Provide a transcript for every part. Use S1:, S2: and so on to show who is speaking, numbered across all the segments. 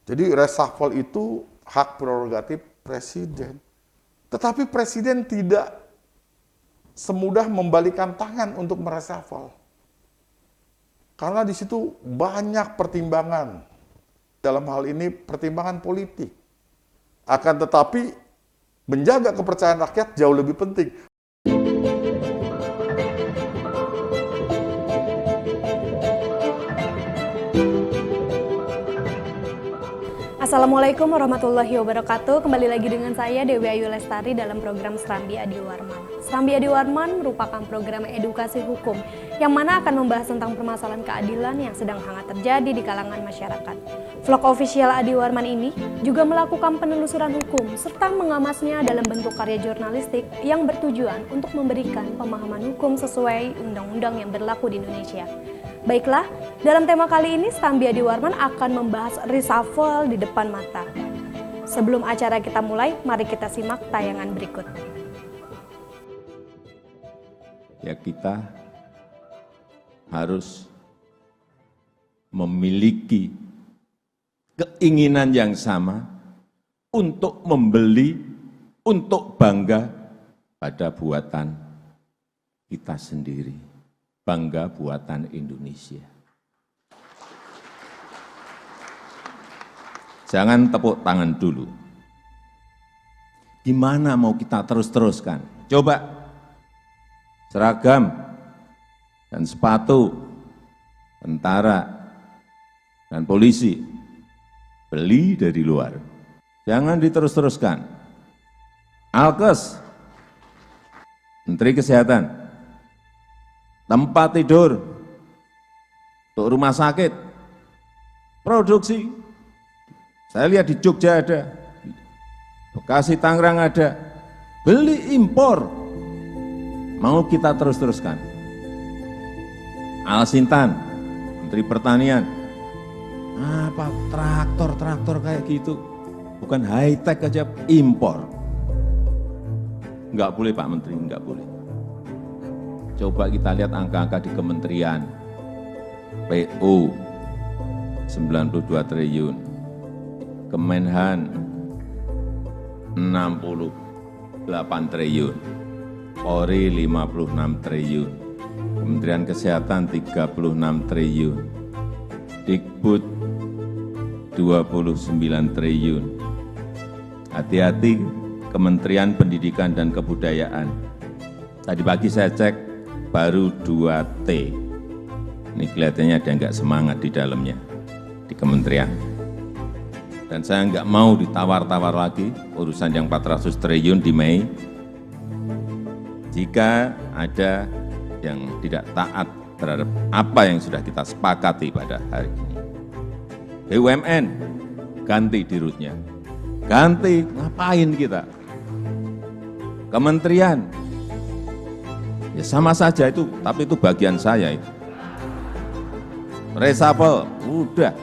S1: Jadi reshuffle itu hak prerogatif presiden. Tetapi presiden tidak semudah membalikan tangan untuk mereshuffle. Karena di situ banyak pertimbangan. Dalam hal ini pertimbangan politik. Akan tetapi menjaga kepercayaan rakyat jauh lebih penting.
S2: Assalamualaikum warahmatullahi wabarakatuh. Kembali lagi dengan saya Dewi Ayu Lestari dalam program Serambi Adi Warman. Serambi Adi Warman merupakan program edukasi hukum yang mana akan membahas tentang permasalahan keadilan yang sedang hangat terjadi di kalangan masyarakat. Vlog official Adi Warman ini juga melakukan penelusuran hukum serta mengamasnya dalam bentuk karya jurnalistik yang bertujuan untuk memberikan pemahaman hukum sesuai undang-undang yang berlaku di Indonesia. Baiklah, dalam tema kali ini Serambi Adi Warman akan membahas reshuffle di depan mata. Sebelum acara kita mulai, mari kita simak tayangan berikut.
S3: Ya, kita harus memiliki keinginan yang sama untuk membeli, untuk bangga pada buatan kita sendiri. Bangga buatan Indonesia. Jangan tepuk tangan dulu. Gimana mau kita terus-teruskan? Coba seragam dan sepatu tentara dan polisi beli dari luar. Jangan diterus-teruskan. Alkes, Menteri Kesehatan, tempat tidur untuk rumah sakit, produksi. Saya lihat di Jogja ada, Bekasi, Tangerang ada, beli impor. Mau kita terus-teruskan. Alsintan, Menteri Pertanian, apa traktor kayak gitu, bukan high-tech aja, impor. Enggak boleh Pak Menteri, enggak boleh. Coba kita lihat angka-angka di kementerian. PU 92 triliun, Kemenhan 68 triliun, Polri 56 triliun, Kementerian Kesehatan 36 triliun, Dikbud 29 triliun. Hati-hati Kementerian Pendidikan dan Kebudayaan. Tadi pagi saya cek, baru 2T. Ini kelihatannya ada nggak semangat di dalamnya, di kementerian. Dan saya nggak mau ditawar-tawar lagi urusan yang 400 triliun di Mei. Jika ada yang tidak taat terhadap apa yang sudah kita sepakati pada hari ini. BUMN, ganti dirutnya. Ganti, ngapain kita? Kementerian, ya sama saja itu, tapi itu bagian saya itu. Reshuffle, udah.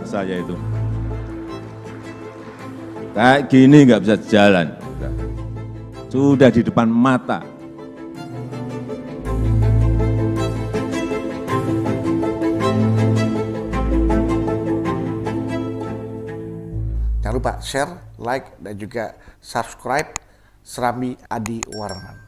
S3: Saya itu. Kayak gini nggak bisa jalan. Sudah di depan mata.
S4: Jangan lupa share, like, dan juga subscribe Serambi Adi Warman.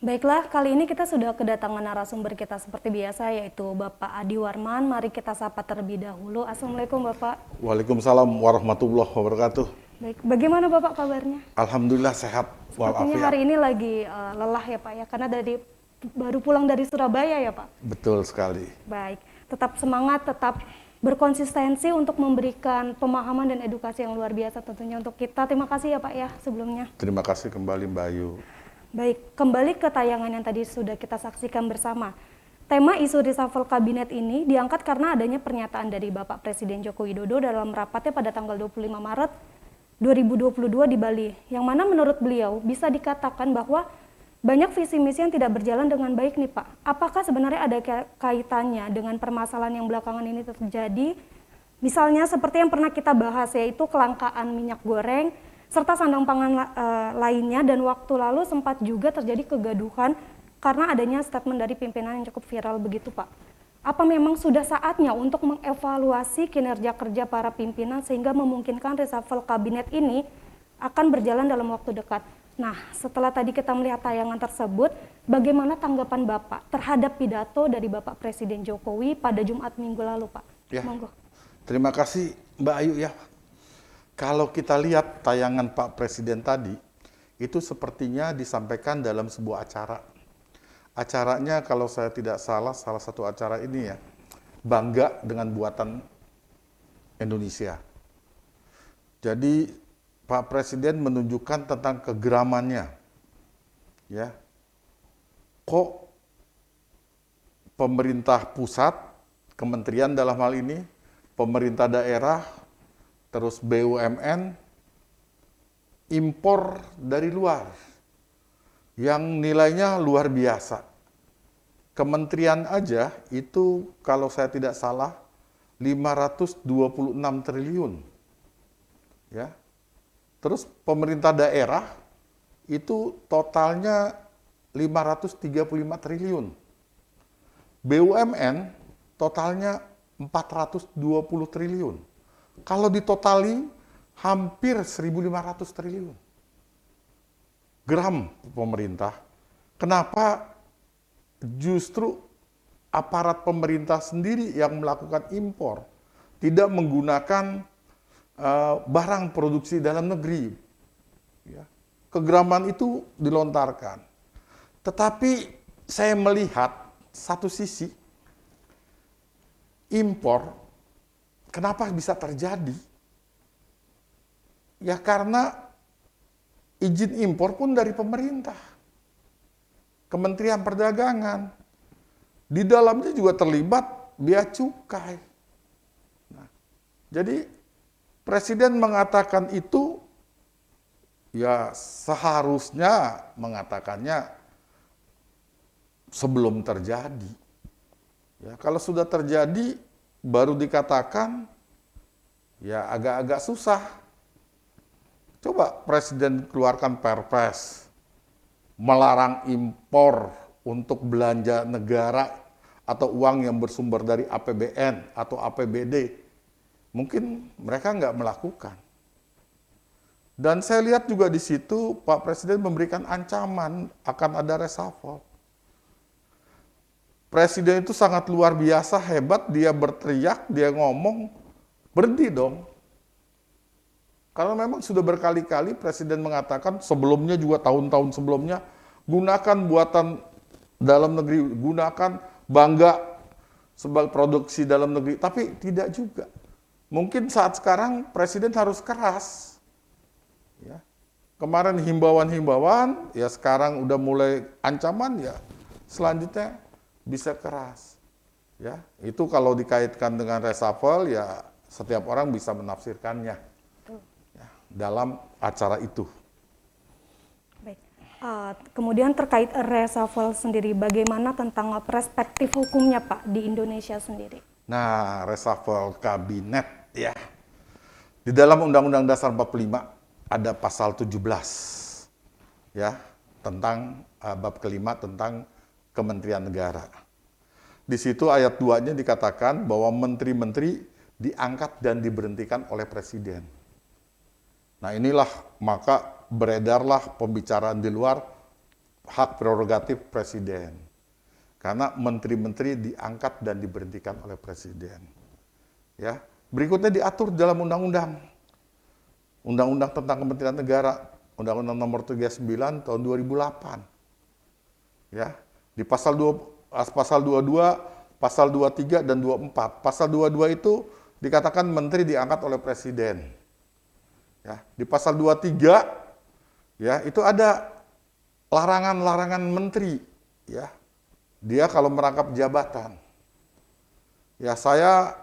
S2: Baiklah, kali ini kita sudah kedatangan narasumber kita seperti biasa, yaitu Bapak Adi Warman. Mari kita sapa terlebih dahulu. Assalamualaikum Bapak.
S1: Waalaikumsalam warahmatullahi wabarakatuh.
S2: Baik, bagaimana Bapak kabarnya?
S1: Alhamdulillah sehat
S2: Sepertinya
S1: walafiat.
S2: hari ini lagi lelah ya Pak ya, karena baru pulang dari Surabaya ya Pak.
S1: Betul sekali.
S2: Baik, tetap semangat, tetap berkonsistensi untuk memberikan pemahaman dan edukasi yang luar biasa tentunya untuk kita. Terima kasih ya Pak ya sebelumnya.
S1: Terima kasih kembali Mbak Ayu.
S2: Baik, kembali ke tayangan yang tadi sudah kita saksikan bersama. Tema isu reshuffle kabinet ini diangkat karena adanya pernyataan dari Bapak Presiden Joko Widodo dalam rapatnya pada tanggal 25 Maret 2022 di Bali, yang mana menurut beliau bisa dikatakan bahwa banyak visi misi yang tidak berjalan dengan baik nih Pak. Apakah sebenarnya ada kaitannya dengan permasalahan yang belakangan ini terjadi? Misalnya seperti yang pernah kita bahas, yaitu kelangkaan minyak goreng, serta sandang pangan lainnya, dan waktu lalu sempat juga terjadi kegaduhan karena adanya statement dari pimpinan yang cukup viral begitu Pak. Apa memang sudah saatnya untuk mengevaluasi kinerja kerja para pimpinan sehingga memungkinkan reshuffle kabinet ini akan berjalan dalam waktu dekat? Nah, setelah tadi kita melihat tayangan tersebut, bagaimana tanggapan Bapak terhadap pidato dari Bapak Presiden Jokowi pada Jumat minggu lalu, Pak?
S1: Ya.
S2: Monggo.
S1: Terima kasih Mbak Ayu ya. Kalau kita lihat tayangan Pak Presiden tadi, itu sepertinya disampaikan dalam sebuah acara. Acaranya kalau saya tidak salah satu acara ini ya, bangga dengan buatan Indonesia. Jadi Pak Presiden menunjukkan tentang kegeramannya. Ya. Kok pemerintah pusat, kementerian dalam hal ini, pemerintah daerah, terus BUMN, impor dari luar yang nilainya luar biasa. Kementerian aja itu kalau saya tidak salah 526 triliun. Ya. Terus pemerintah daerah itu totalnya 535 triliun. BUMN totalnya 420 triliun. Kalau ditotali hampir 1.500 triliun. Geram pemerintah. Kenapa justru aparat pemerintah sendiri yang melakukan impor, tidak menggunakan barang produksi dalam negeri? Ya. Kegeraman itu dilontarkan. Tetapi saya melihat satu sisi, impor, kenapa bisa terjadi? Ya karena izin impor pun dari pemerintah. Kementerian Perdagangan. Di dalamnya juga terlibat bea cukai. Nah, jadi Presiden mengatakan itu, ya seharusnya mengatakannya sebelum terjadi. Ya, kalau sudah terjadi, baru dikatakan, ya agak-agak susah. Coba Presiden keluarkan Perpres, melarang impor untuk belanja negara atau uang yang bersumber dari APBN atau APBD. Mungkin mereka nggak melakukan. Dan saya lihat juga di situ Pak Presiden memberikan ancaman akan ada reshuffle. Presiden itu sangat luar biasa, hebat, dia berteriak, dia ngomong, berhenti dong. Karena memang sudah berkali-kali Presiden mengatakan, sebelumnya juga tahun-tahun sebelumnya, gunakan buatan dalam negeri, gunakan bangga sebagai produksi dalam negeri, tapi tidak juga. Mungkin saat sekarang Presiden harus keras. Ya. Kemarin himbauan-himbauan, ya sekarang udah mulai ancaman, ya selanjutnya bisa keras. Ya, itu kalau dikaitkan dengan reshuffle, ya setiap orang bisa menafsirkannya ya, dalam acara itu.
S2: Baik. Kemudian terkait reshuffle sendiri, bagaimana tentang perspektif hukumnya Pak di Indonesia sendiri?
S1: Nah, reshuffle kabinet ya. Di dalam Undang-Undang Dasar 45 ada pasal 17 ya, tentang bab kelima tentang Kementerian Negara. Di situ ayat 2-nya dikatakan bahwa menteri-menteri diangkat dan diberhentikan oleh Presiden. Nah inilah, maka beredarlah pembicaraan di luar hak prerogatif Presiden. Karena menteri-menteri diangkat dan diberhentikan oleh Presiden. Ya, berikutnya diatur dalam undang-undang. Undang-undang tentang Kementerian Negara, Undang-Undang Nomor 39 tahun 2008. Ya, di pasal 22, pasal 23 dan 24. Pasal 22 itu dikatakan menteri diangkat oleh Presiden. Ya, di pasal 23 ya, itu ada larangan-larangan menteri ya. Dia kalau merangkap jabatan. Ya, saya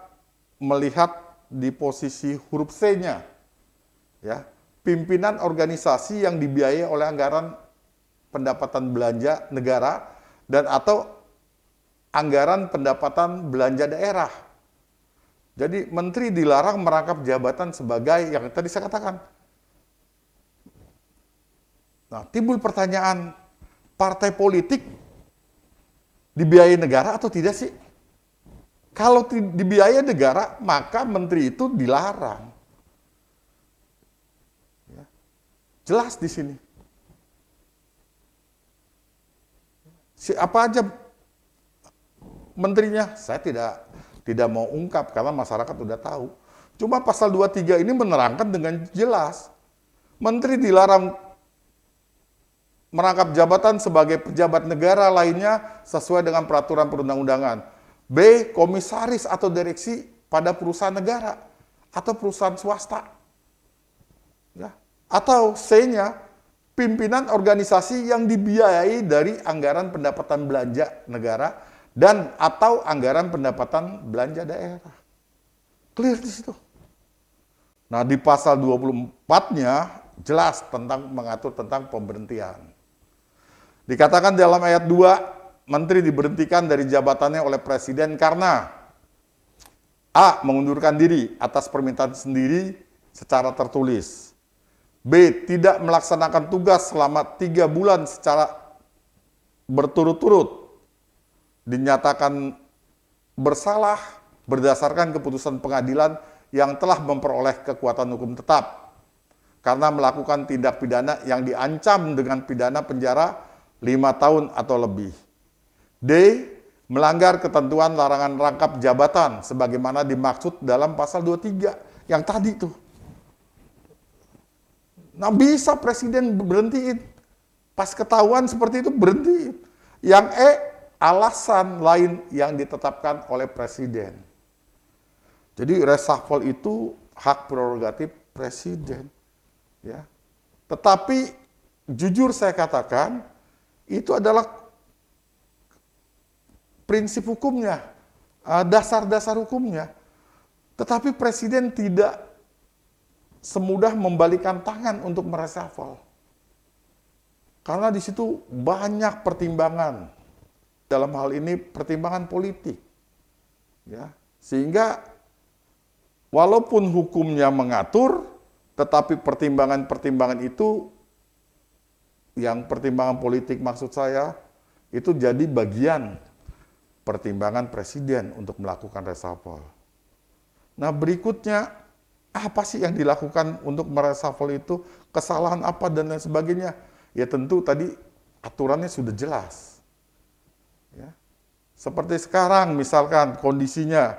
S1: melihat di posisi huruf C-nya. Ya, pimpinan organisasi yang dibiayai oleh anggaran pendapatan belanja negara dan atau anggaran pendapatan belanja daerah. Jadi menteri dilarang merangkap jabatan sebagai yang tadi saya katakan. Nah, timbul pertanyaan, partai politik dibiayai negara atau tidak sih? Kalau dibiayai negara, maka menteri itu dilarang. Ya. Jelas di sini. Siapa aja menterinya? Saya tidak mau ungkap karena masyarakat udah tahu. Cuma pasal 23 ini menerangkan dengan jelas. Menteri dilarang merangkap jabatan sebagai pejabat negara lainnya sesuai dengan peraturan perundang-undangan. B. Komisaris atau direksi pada perusahaan negara atau perusahaan swasta. Ya. Atau C-nya, pimpinan organisasi yang dibiayai dari anggaran pendapatan belanja negara dan atau anggaran pendapatan belanja daerah. Clear di situ. Nah, di pasal 24-nya jelas tentang mengatur tentang pemberhentian. Dikatakan dalam ayat 2, menteri diberhentikan dari jabatannya oleh presiden karena A. Mengundurkan diri atas permintaan sendiri secara tertulis. B. Tidak melaksanakan tugas selama 3 bulan secara berturut-turut. Dinyatakan bersalah berdasarkan keputusan pengadilan yang telah memperoleh kekuatan hukum tetap karena melakukan tindak pidana yang diancam dengan pidana penjara 5 tahun atau lebih. D. Melanggar ketentuan larangan rangkap jabatan sebagaimana dimaksud dalam pasal 23 yang tadi tuh. Nah, bisa presiden berhentiin. Pas ketahuan seperti itu berhentiin. Yang E, alasan lain yang ditetapkan oleh presiden. Jadi reshuffle itu hak prerogatif presiden. Ya. Tetapi jujur saya katakan itu adalah prinsip hukumnya, dasar-dasar hukumnya. Tetapi presiden tidak semudah membalikan tangan untuk mereshuffle. Karena di situ banyak pertimbangan. Dalam hal ini pertimbangan politik. Ya. Sehingga walaupun hukumnya mengatur, tetapi pertimbangan-pertimbangan itu, yang pertimbangan politik maksud saya, itu jadi bagian pertimbangan presiden untuk melakukan reshuffle. Nah, berikutnya, apa sih yang dilakukan untuk mereshuffle itu? Kesalahan apa dan lain sebagainya? Ya tentu tadi aturannya sudah jelas. Ya. Seperti sekarang misalkan kondisinya,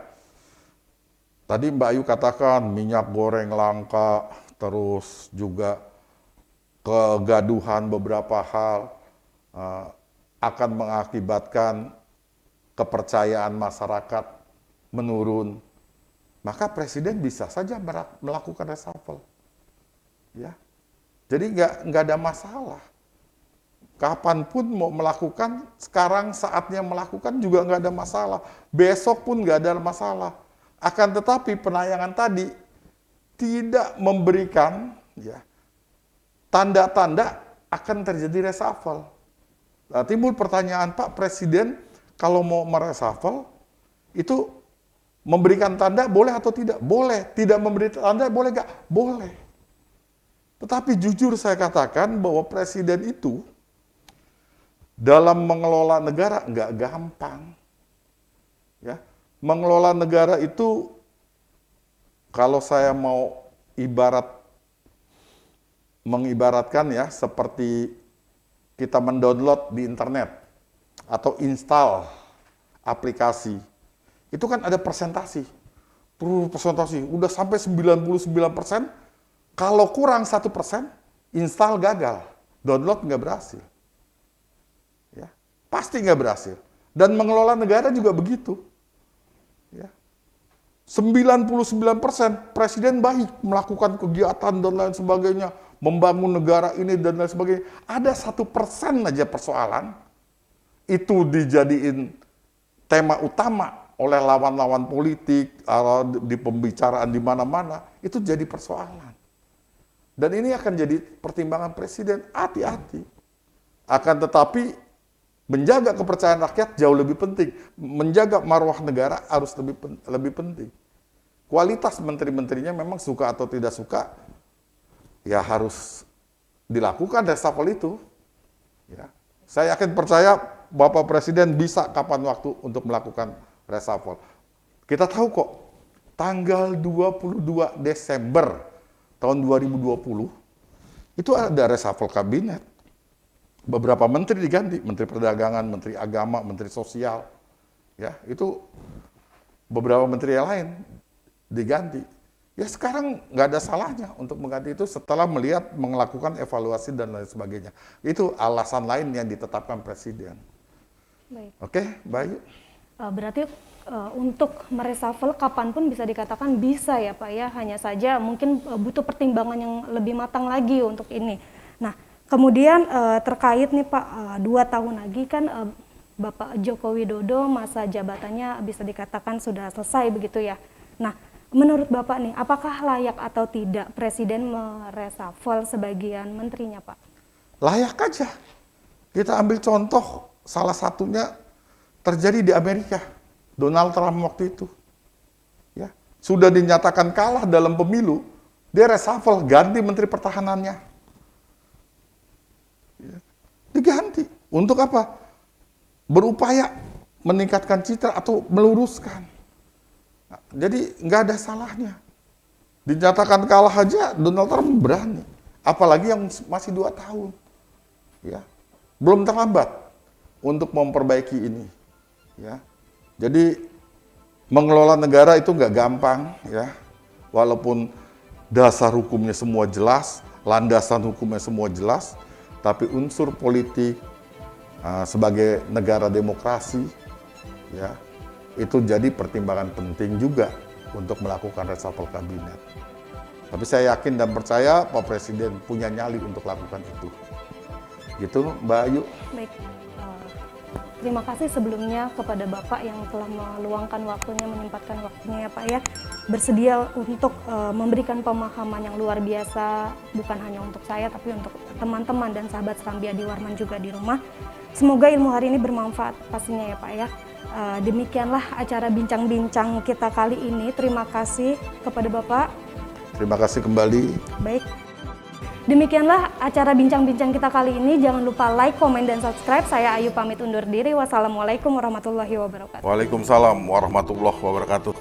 S1: tadi Mbak Ayu katakan minyak goreng langka, terus juga kegaduhan beberapa hal akan mengakibatkan kepercayaan masyarakat menurun, maka presiden bisa saja melakukan reshuffle. Ya. Jadi nggak ada masalah. Kapanpun mau melakukan, sekarang saatnya melakukan juga nggak ada masalah. Besok pun nggak ada masalah. Akan tetapi penayangan tadi tidak memberikan ya tanda-tanda akan terjadi reshuffle. Nah, timbul pertanyaan, Pak Presiden kalau mau mereshuffle, itu memberikan tanda boleh atau tidak? Boleh. Tidak memberi tanda boleh nggak? Boleh. Tetapi jujur saya katakan bahwa presiden itu dalam mengelola negara nggak gampang. Ya. Mengelola negara itu, kalau saya mau mengibaratkan ya, seperti kita mendownload di internet, atau install aplikasi, itu kan ada presentasi. Udah sampai 99%, kalau kurang 1%, install gagal, download nggak berhasil. Ya, pasti nggak berhasil. Dan mengelola negara juga begitu. Ya. 99% presiden baik melakukan kegiatan dan lain sebagainya, membangun negara ini dan lain sebagainya. Ada 1% aja persoalan, itu dijadiin tema utama oleh lawan-lawan politik, di pembicaraan di mana-mana, itu jadi persoalan. Dan ini akan jadi pertimbangan presiden, hati-hati. Akan tetapi, menjaga kepercayaan rakyat jauh lebih penting. Menjaga marwah negara harus lebih penting. Kualitas menteri-menterinya memang suka atau tidak suka, ya harus dilakukan reshuffle itu. Ya. Saya yakin percaya Bapak Presiden bisa kapan waktu untuk melakukan reshuffle. Kita tahu kok, tanggal 22 Desember tahun 2020, itu ada reshuffle kabinet. Beberapa menteri diganti, Menteri Perdagangan, Menteri Agama, Menteri Sosial. Ya, itu beberapa menteri yang lain diganti. Ya sekarang nggak ada salahnya untuk mengganti itu setelah melakukan evaluasi dan lain sebagainya. Itu alasan lain yang ditetapkan Presiden.
S2: Baik.
S1: Oke, Bayu.
S2: Berarti untuk mereshuffle kapanpun bisa dikatakan bisa ya Pak ya, hanya saja mungkin butuh pertimbangan yang lebih matang lagi untuk ini. Nah, kemudian terkait nih Pak, 2 tahun lagi kan Bapak Joko Widodo masa jabatannya bisa dikatakan sudah selesai begitu ya. Nah, menurut Bapak nih, apakah layak atau tidak Presiden mereshuffle sebagian menterinya Pak?
S1: Layak aja. Kita ambil contoh, salah satunya terjadi di Amerika. Donald Trump waktu itu. Ya, sudah dinyatakan kalah dalam pemilu, dia reshuffle, ganti Menteri Pertahanannya. Ya, diganti. Untuk apa? Berupaya meningkatkan citra atau meluruskan. Nah, jadi nggak ada salahnya. Dinyatakan kalah aja, Donald Trump berani. Apalagi yang masih 2 tahun. Ya, belum terlambat untuk memperbaiki ini. Ya, jadi mengelola negara itu nggak gampang, ya. Walaupun dasar hukumnya semua jelas, landasan hukumnya semua jelas, tapi unsur politik sebagai negara demokrasi, ya, itu jadi pertimbangan penting juga untuk melakukan reshuffle kabinet. Tapi saya yakin dan percaya Pak Presiden punya nyali untuk lakukan itu. Gitu, Mbak Ayu.
S2: Baik. Terima kasih sebelumnya kepada Bapak yang telah meluangkan waktunya, menyempatkan waktunya ya Pak ya, bersedia untuk memberikan pemahaman yang luar biasa, bukan hanya untuk saya tapi untuk teman-teman dan sahabat Serambi Adi Warman juga di rumah. Semoga ilmu hari ini bermanfaat pastinya ya Pak ya. Demikianlah acara bincang-bincang kita kali ini. Terima kasih kepada Bapak.
S1: Terima kasih kembali.
S2: Baik. Demikianlah acara bincang-bincang kita kali ini. Jangan lupa like, komen, dan subscribe. Saya Ayu pamit undur diri. Wassalamualaikum warahmatullahi wabarakatuh.
S1: Waalaikumsalam warahmatullahi wabarakatuh.